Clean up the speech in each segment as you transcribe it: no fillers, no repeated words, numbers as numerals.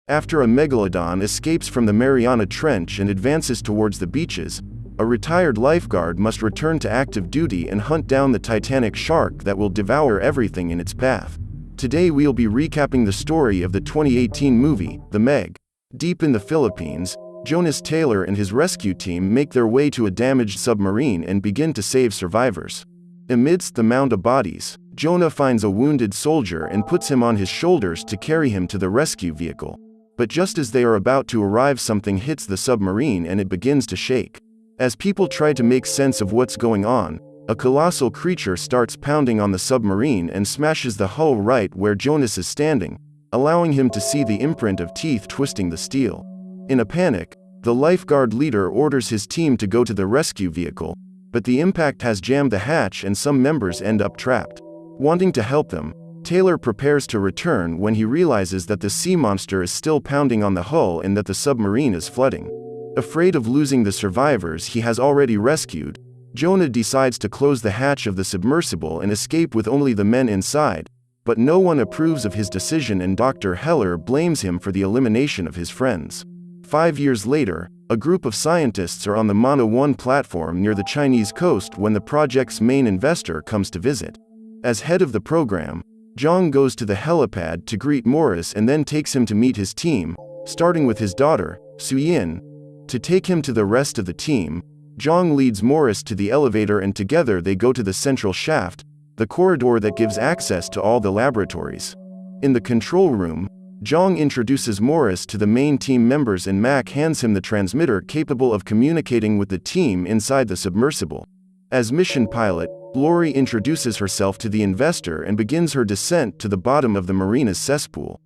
After a Megalodon escapes from the Mariana Trench and advances towards the beaches, a retired lifeguard must return to active duty and hunt down the Titanic shark that will devour everything in its path. Today we'll be recapping the story of the 2018 movie, The Meg. Deep in the Philippines, Jonas Taylor and his rescue team make their way to a damaged submarine and begin to save survivors. Amidst the mound of bodies, Jonah finds a wounded soldier and puts him on his shoulders to carry him to the rescue vehicle. But just as they are about to arrive, something hits the submarine and it begins to shake. As people try to make sense of what's going on, a colossal creature starts pounding on the submarine and smashes the hull right where Jonas is standing, allowing him to see the imprint of teeth twisting the steel. In a panic, the lifeguard leader orders his team to go to the rescue vehicle, but the impact has jammed the hatch and some members end up trapped. Wanting to help them, Taylor prepares to return when he realizes that the sea monster is still pounding on the hull and that the submarine is flooding. Afraid of losing the survivors he has already rescued, Jonah decides to close the hatch of the submersible and escape with only the men inside, but no one approves of his decision and Dr. Heller blames him for the elimination of his friends. 5 years later, a group of scientists are on the Mana 1 platform near the Chinese coast when the project's main investor comes to visit. As head of the program, Jon goes to the helipad to greet Morris and then takes him to meet his team, starting with his daughter, Suyin. To take him to the rest of the team, Jon leads Morris to the elevator and together they go to the central shaft, the corridor that gives access to all the laboratories. In the control room, Jon introduces Morris to the main team members and Mac hands him the transmitter capable of communicating with the team inside the submersible. As mission pilot, Lori introduces herself to the investor and begins her descent to the bottom of the marina's cesspool.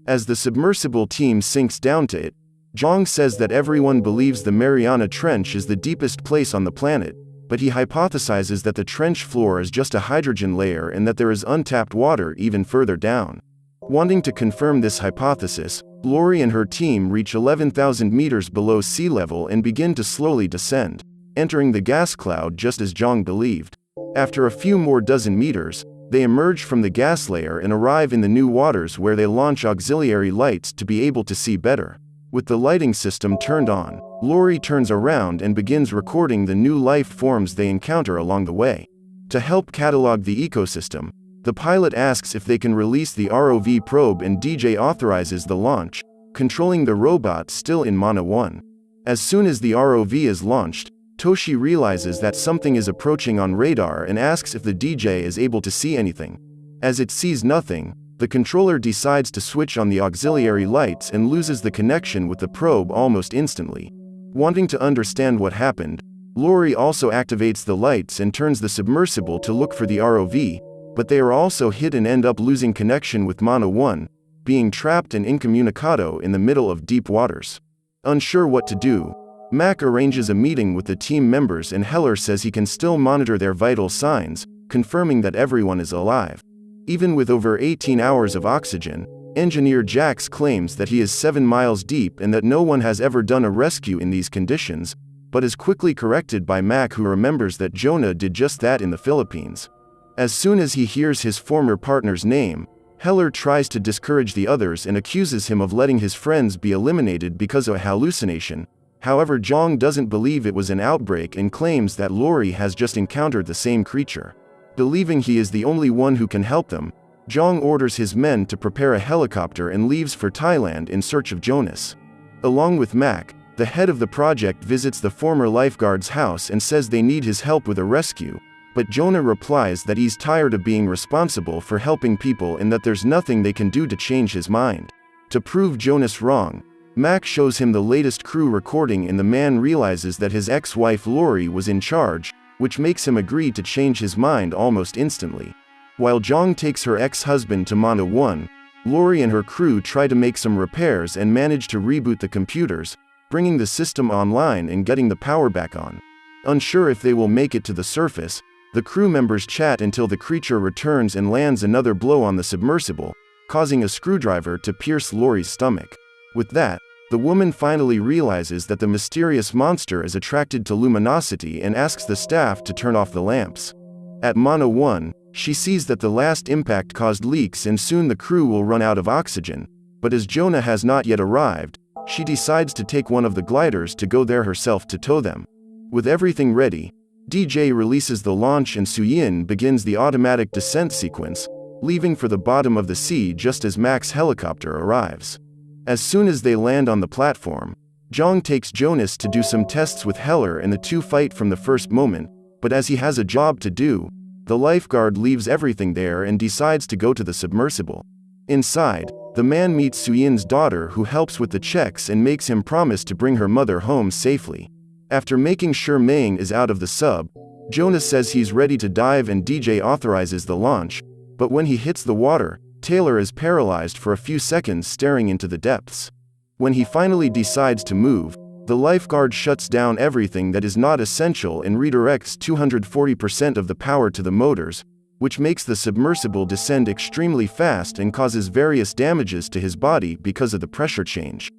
As the submersible team sinks down to it, Jon says that everyone believes the Mariana Trench is the deepest place on the planet, but he hypothesizes that the trench floor is just a hydrogen layer and that there is untapped water even further down. Wanting to confirm this hypothesis, Lori and her team reach 11,000 meters below sea level and begin to slowly descend, entering the gas cloud just as Jon believed. After a few more dozen meters, they emerge from the gas layer and arrive in the new waters where they launch auxiliary lights to be able to see better. With the lighting system turned on, Lori turns around and begins recording the new life forms they encounter along the way. To help catalog the ecosystem, the pilot asks if they can release the ROV probe and DJ authorizes the launch, controlling the robot still in Mana 1. As soon as the ROV is launched, Toshi realizes that something is approaching on radar and asks if the DJ is able to see anything. As it sees nothing, the controller decides to switch on the auxiliary lights and loses the connection with the probe almost instantly. Wanting to understand what happened, Lori also activates the lights and turns the submersible to look for the ROV, but they are also hit and end up losing connection with Mana 1, being trapped and incommunicado in the middle of deep waters. Unsure what to do, Mac arranges a meeting with the team members and Heller says he can still monitor their vital signs, confirming that everyone is alive. Even with over 18 hours of oxygen, Engineer Jax claims that he is 7 miles deep and that no one has ever done a rescue in these conditions, but is quickly corrected by Mac, who remembers that Jonah did just that in the Philippines. As soon as he hears his former partner's name, Heller tries to discourage the others and accuses him of letting his friends be eliminated because of a hallucination. However, Jon doesn't believe it was an outbreak and claims that Lori has just encountered the same creature. Believing he is the only one who can help them, Jon orders his men to prepare a helicopter and leaves for Thailand in search of Jonas. Along with Mac, the head of the project visits the former lifeguard's house and says they need his help with a rescue, but Jonah replies that he's tired of being responsible for helping people and that there's nothing they can do to change his mind. To prove Jonas wrong, Mac shows him the latest crew recording and the man realizes that his ex-wife Lori was in charge, which makes him agree to change his mind almost instantly. While Jon takes her ex-husband to Mana 1, Lori and her crew try to make some repairs and manage to reboot the computers, bringing the system online and getting the power back on. Unsure if they will make it to the surface, the crew members chat until the creature returns and lands another blow on the submersible, causing a screwdriver to pierce Lori's stomach. With that, the woman finally realizes that the mysterious monster is attracted to luminosity and asks the staff to turn off the lamps. At Mana 1, she sees that the last impact caused leaks and soon the crew will run out of oxygen, but as Jonah has not yet arrived, she decides to take one of the gliders to go there herself to tow them. With everything ready, DJ releases the launch and Suyin begins the automatic descent sequence, leaving for the bottom of the sea just as Mac's helicopter arrives. As soon as they land on the platform, Jon takes Jonas to do some tests with Heller and the two fight from the first moment, but as he has a job to do, the lifeguard leaves everything there and decides to go to the submersible. Inside, the man meets Suyin's daughter who helps with the checks and makes him promise to bring her mother home safely. After making sure Maing is out of the sub, Jonas says he's ready to dive and DJ authorizes the launch, but when he hits the water, Taylor is paralyzed for a few seconds staring into the depths. When he finally decides to move, the lifeguard shuts down everything that is not essential and redirects 240% of the power to the motors, which makes the submersible descend extremely fast and causes various damages to his body because of the pressure change.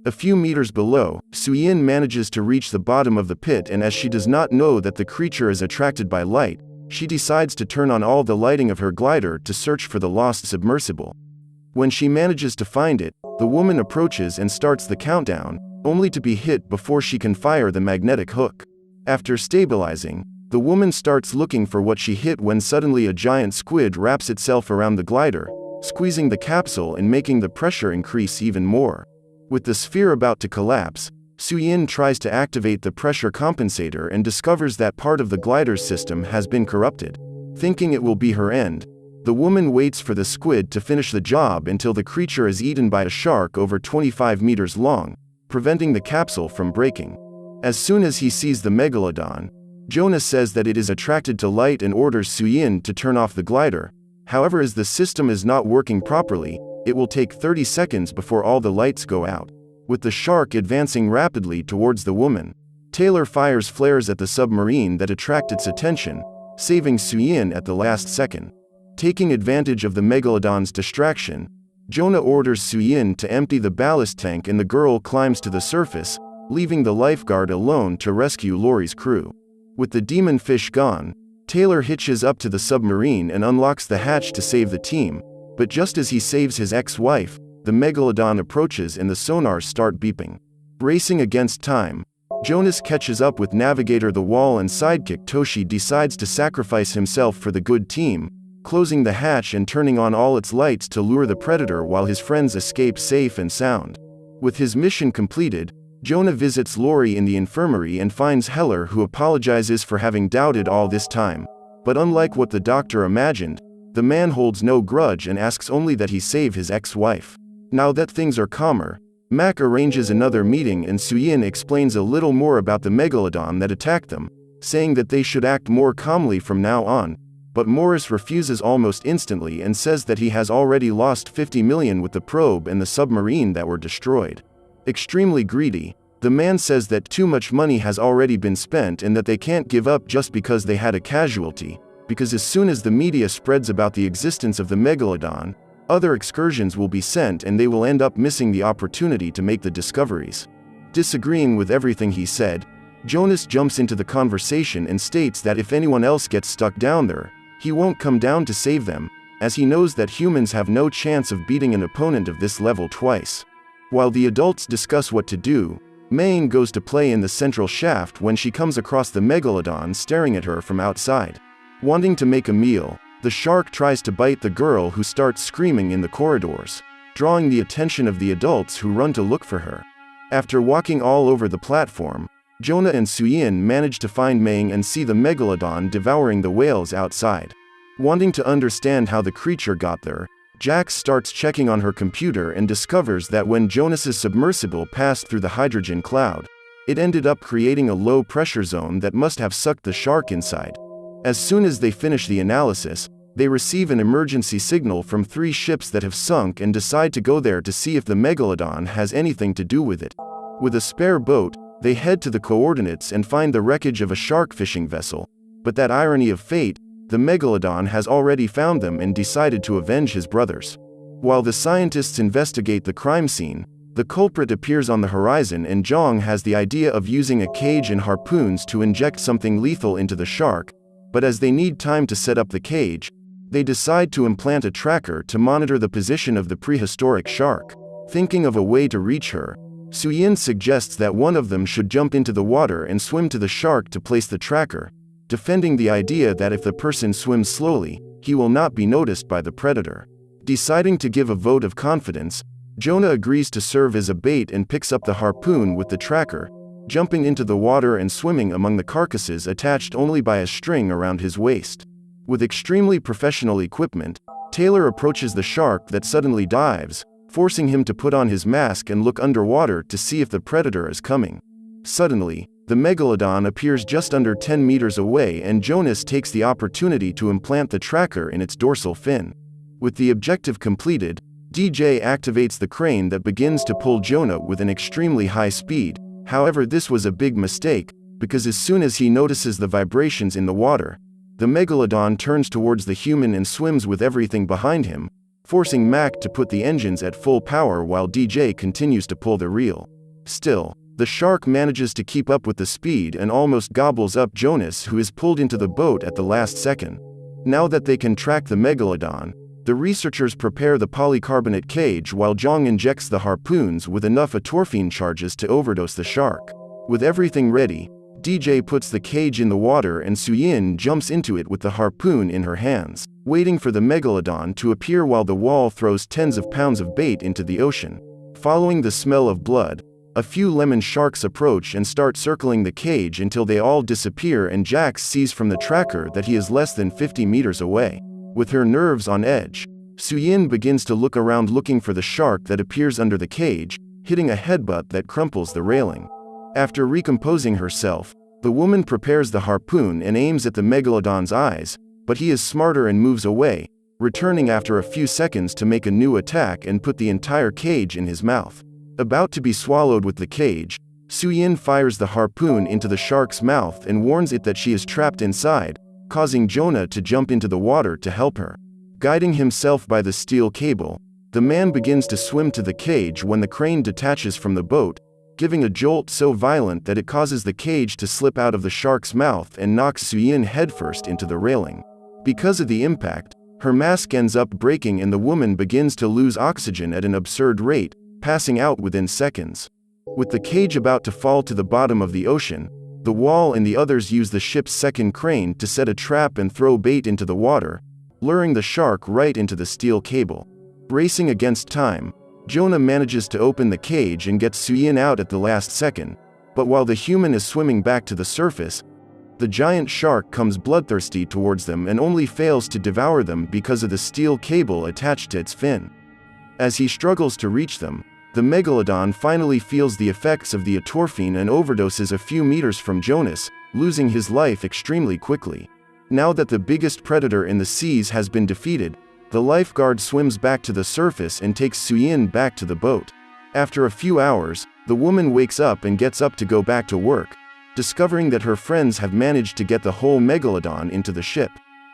A few meters below, Suyin manages to reach the bottom of the pit, and as she does not know that the creature is attracted by light, she decides to turn on all the lighting of her glider to search for the lost submersible. When she manages to find it, the woman approaches and starts the countdown, only to be hit before she can fire the magnetic hook. After stabilizing, the woman starts looking for what she hit when suddenly a giant squid wraps itself around the glider, squeezing the capsule and making the pressure increase even more. With the sphere about to collapse, Suyin tries to activate the pressure compensator and discovers that part of the glider's system has been corrupted. Thinking it will be her end, the woman waits for the squid to finish the job until the creature is eaten by a shark over 25 meters long, preventing the capsule from breaking. As soon as he sees the Megalodon, Jonas says that it is attracted to light and orders Suyin to turn off the glider. However, as the system is not working properly, it will take 30 seconds before all the lights go out. With the shark advancing rapidly towards the woman, Taylor fires flares at the submarine that attract its attention, saving Suyin at the last second. Taking advantage of the Megalodon's distraction, Jonah orders Suyin to empty the ballast tank and the girl climbs to the surface, leaving the lifeguard alone to rescue Laurie's crew. With the demon fish gone, Taylor hitches up to the submarine and unlocks the hatch to save the team, but just as he saves his ex-wife, the Megalodon approaches and the sonars start beeping. Racing against time, Jonas catches up with Navigator the Wall and sidekick Toshi decides to sacrifice himself for the good team, closing the hatch and turning on all its lights to lure the predator while his friends escape safe and sound. With his mission completed, Jonah visits Laurie in the infirmary and finds Heller, who apologizes for having doubted all this time. But unlike what the doctor imagined, the man holds no grudge and asks only that he save his ex-wife. Now that things are calmer, Mac arranges another meeting and Suyin explains a little more about the Megalodon that attacked them, saying that they should act more calmly from now on, but Morris refuses almost instantly and says that he has already lost 50 million with the probe and the submarine that were destroyed. Extremely greedy, the man says that too much money has already been spent and that they can't give up just because they had a casualty, because as soon as the media spreads about the existence of the Megalodon, other excursions will be sent and they will end up missing the opportunity to make the discoveries. Disagreeing with everything he said, Jonas jumps into the conversation and states that if anyone else gets stuck down there, he won't come down to save them, as he knows that humans have no chance of beating an opponent of this level twice. While the adults discuss what to do, Maine goes to play in the central shaft when she comes across the Megalodon staring at her from outside. Wanting to make a meal, the shark tries to bite the girl, who starts screaming in the corridors, drawing the attention of the adults who run to look for her. After walking all over the platform, Jonah and Suyin manage to find Maing and see the Megalodon devouring the whales outside. Wanting to understand how the creature got there, Jax starts checking on her computer and discovers that when Jonas's submersible passed through the hydrogen cloud, it ended up creating a low-pressure zone that must have sucked the shark inside. As soon as they finish the analysis, they receive an emergency signal from 3 ships that have sunk and decide to go there to see if the Megalodon has anything to do with it. With a spare boat, they head to the coordinates and find the wreckage of a shark fishing vessel, but that irony of fate, the Megalodon has already found them and decided to avenge his brothers. While the scientists investigate the crime scene, the culprit appears on the horizon and Zhang has the idea of using a cage and harpoons to inject something lethal into the shark, but as they need time to set up the cage, they decide to implant a tracker to monitor the position of the prehistoric shark. Thinking of a way to reach her, Suyin suggests that one of them should jump into the water and swim to the shark to place the tracker, defending the idea that if the person swims slowly, he will not be noticed by the predator. Deciding to give a vote of confidence, Jonah agrees to serve as a bait and picks up the harpoon with the tracker, jumping into the water and swimming among the carcasses attached only by a string around his waist. With extremely professional equipment, Taylor approaches the shark that suddenly dives, forcing him to put on his mask and look underwater to see if the predator is coming. Suddenly, the Megalodon appears just under 10 meters away and Jonas takes the opportunity to implant the tracker in its dorsal fin. With the objective completed, DJ activates the crane that begins to pull Jonah with an extremely high speed. However, this was a big mistake, because as soon as he notices the vibrations in the water, the Megalodon turns towards the human and swims with everything behind him, forcing Mac to put the engines at full power while DJ continues to pull the reel. Still, the shark manages to keep up with the speed and almost gobbles up Jonas, who is pulled into the boat at the last second. Now that they can track the Megalodon, the researchers prepare the polycarbonate cage while Jong injects the harpoons with enough atorphine charges to overdose the shark. With everything ready, DJ puts the cage in the water and Suyin jumps into it with the harpoon in her hands, waiting for the Megalodon to appear while the wall throws tens of pounds of bait into the ocean. Following the smell of blood, a few lemon sharks approach and start circling the cage until they all disappear and Jax sees from the tracker that he is less than 50 meters away. With her nerves on edge, Suyin begins to look around looking for the shark that appears under the cage, hitting a headbutt that crumples the railing. After recomposing herself, the woman prepares the harpoon and aims at the Megalodon's eyes, but he is smarter and moves away, returning after a few seconds to make a new attack and put the entire cage in his mouth. About to be swallowed with the cage, Suyin fires the harpoon into the shark's mouth and warns it that she is trapped inside, causing Jonah to jump into the water to help her. Guiding himself by the steel cable, the man begins to swim to the cage when the crane detaches from the boat, giving a jolt so violent that it causes the cage to slip out of the shark's mouth and knocks Suyin headfirst into the railing. Because of the impact, her mask ends up breaking and the woman begins to lose oxygen at an absurd rate, passing out within seconds. With the cage about to fall to the bottom of the ocean, the Wall and the others use the ship's second crane to set a trap and throw bait into the water, luring the shark right into the steel cable. Racing against time, Jonah manages to open the cage and gets Suyin out at the last second, but while the human is swimming back to the surface, the giant shark comes bloodthirsty towards them and only fails to devour them because of the steel cable attached to its fin. As he struggles to reach them, the Megalodon finally feels the effects of the atorphine and overdoses a few meters from Jonas, losing his life extremely quickly. Now that the biggest predator in the seas has been defeated, the lifeguard swims back to the surface and takes Suyin back to the boat. After a few hours, the woman wakes up and gets up to go back to work, discovering that her friends have managed to get the whole Megalodon into the ship.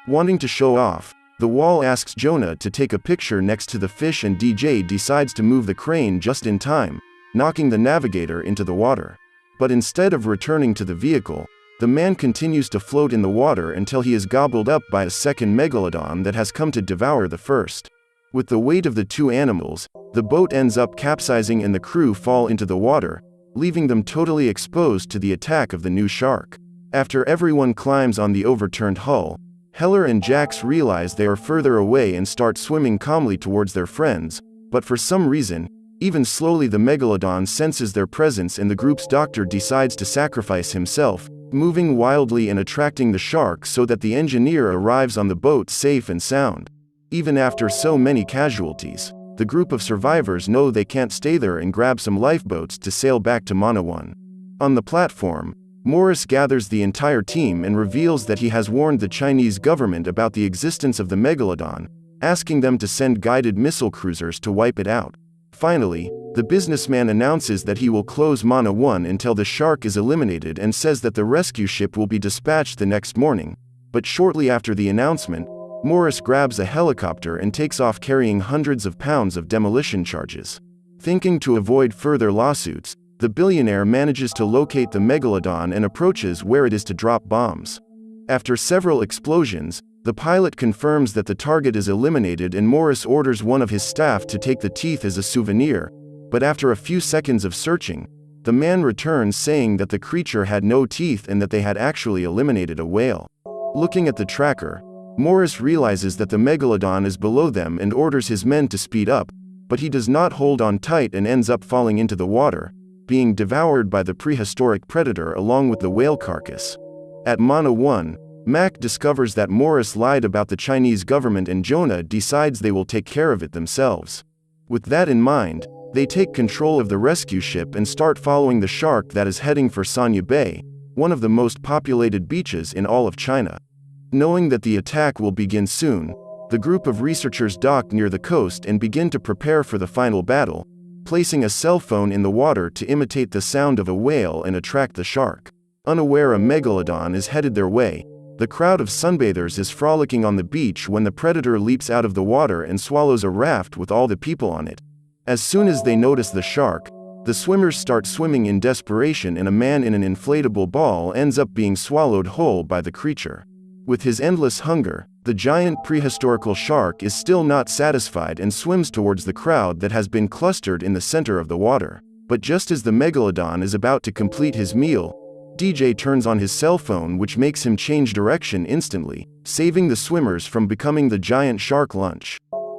Wanting to show off, the Wall asks Jonah to take a picture next to the fish and DJ decides to move the crane just in time, knocking the navigator into the water. But instead of returning to the vehicle, the man continues to float in the water until he is gobbled up by a second Megalodon that has come to devour the first. With the weight of the two animals, the boat ends up capsizing and the crew fall into the water, leaving them totally exposed to the attack of the new shark. After everyone climbs on the overturned hull, Heller and Jax realize they are further away and start swimming calmly towards their friends, but for some reason, even slowly the Megalodon senses their presence and the group's doctor decides to sacrifice himself, moving wildly and attracting the shark so that the engineer arrives on the boat safe and sound. Even after so many casualties, the group of survivors know they can't stay there and grab some lifeboats to sail back to Mana 1. On the platform, Morris gathers the entire team and reveals that he has warned the Chinese government about the existence of the Megalodon, asking them to send guided missile cruisers to wipe it out. Finally, the businessman announces that he will close Mana 1 until the shark is eliminated and says that the rescue ship will be dispatched the next morning, but shortly after the announcement, Morris grabs a helicopter and takes off carrying hundreds of pounds of demolition charges. Thinking to avoid further lawsuits, the billionaire manages to locate the Megalodon and approaches where it is to drop bombs. After several explosions, the pilot confirms that the target is eliminated and Morris orders one of his staff to take the teeth as a souvenir, but after a few seconds of searching, the man returns saying that the creature had no teeth and that they had actually eliminated a whale. Looking at the tracker, Morris realizes that the Megalodon is below them and orders his men to speed up, but he does not hold on tight and ends up falling into the water, being devoured by the prehistoric predator along with the whale carcass. At Mana 1, Mac discovers that Morris lied about the Chinese government and Jonah decides they will take care of it themselves. With that in mind, they take control of the rescue ship and start following the shark that is heading for Sanya Bay, one of the most populated beaches in all of China. Knowing that the attack will begin soon, the group of researchers dock near the coast and begin to prepare for the final battle, placing a cell phone in the water to imitate the sound of a whale and attract the shark. Unaware a Megalodon is headed their way, the crowd of sunbathers is frolicking on the beach when the predator leaps out of the water and swallows a raft with all the people on it. As soon as they notice the shark, the swimmers start swimming in desperation and a man in an inflatable ball ends up being swallowed whole by the creature. With his endless hunger, the giant prehistorical shark is still not satisfied and swims towards the crowd that has been clustered in the center of the water. But just as the Megalodon is about to complete his meal, DJ turns on his cell phone, which makes him change direction instantly, saving the swimmers from becoming the giant shark lunch.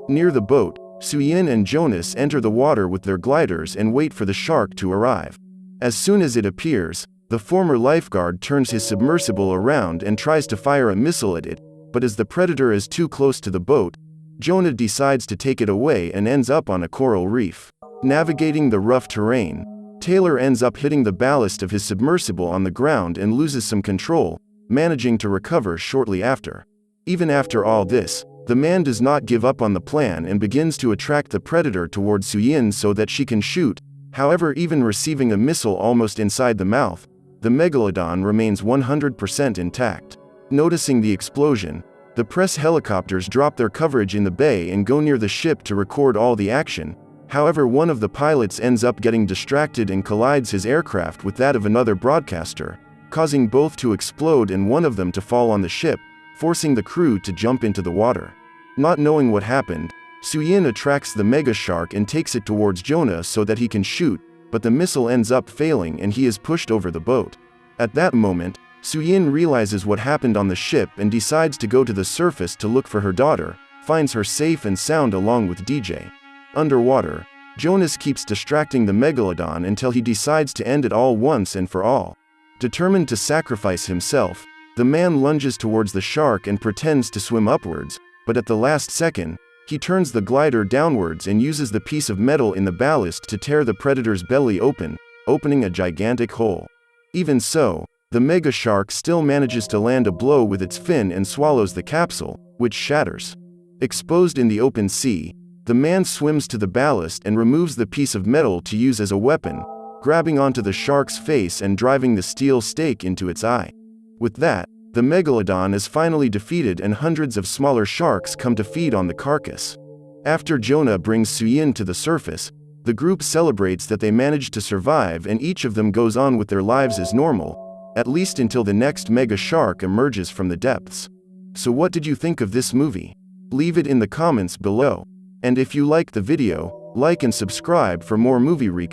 Near the boat, Suyin and Jonas enter the water with their gliders and wait for the shark to arrive. As soon as it appears, the former lifeguard turns his submersible around and tries to fire a missile at it, but as the predator is too close to the boat, Jonah decides to take it away and ends up on a coral reef. Navigating the rough terrain, Taylor ends up hitting the ballast of his submersible on the ground and loses some control, managing to recover shortly after. Even after all this, the man does not give up on the plan and begins to attract the predator towards Suyin so that she can shoot. However, even receiving a missile almost inside the mouth, the Megalodon remains 100% intact. Noticing the explosion, the press helicopters drop their coverage in the bay and go near the ship to record all the action. However, one of the pilots ends up getting distracted and collides his aircraft with that of another broadcaster, causing both to explode and one of them to fall on the ship, forcing the crew to jump into the water. Not knowing what happened, Suyin attracts the mega shark and takes it towards Jonah so that he can shoot, but the missile ends up failing and he is pushed over the boat. At that moment, Suyin realizes what happened on the ship and decides to go to the surface to look for her daughter, finds her safe and sound along with DJ. Underwater, Jonas keeps distracting the Megalodon until he decides to end it all once and for all. Determined to sacrifice himself, the man lunges towards the shark and pretends to swim upwards, but at the last second, he turns the glider downwards and uses the piece of metal in the ballast to tear the predator's belly open, opening a gigantic hole. Even so, the mega shark still manages to land a blow with its fin and swallows the capsule, which shatters. Exposed in the open sea, the man swims to the ballast and removes the piece of metal to use as a weapon, grabbing onto the shark's face and driving the steel stake into its eye. With that, the Megalodon is finally defeated and hundreds of smaller sharks come to feed on the carcass. After Jonah brings Suyin to the surface, the group celebrates that they managed to survive and each of them goes on with their lives as normal, at least until the next mega shark emerges from the depths. So what did you think of this movie? Leave it in the comments below. And if you liked the video, like and subscribe for more movie recaps.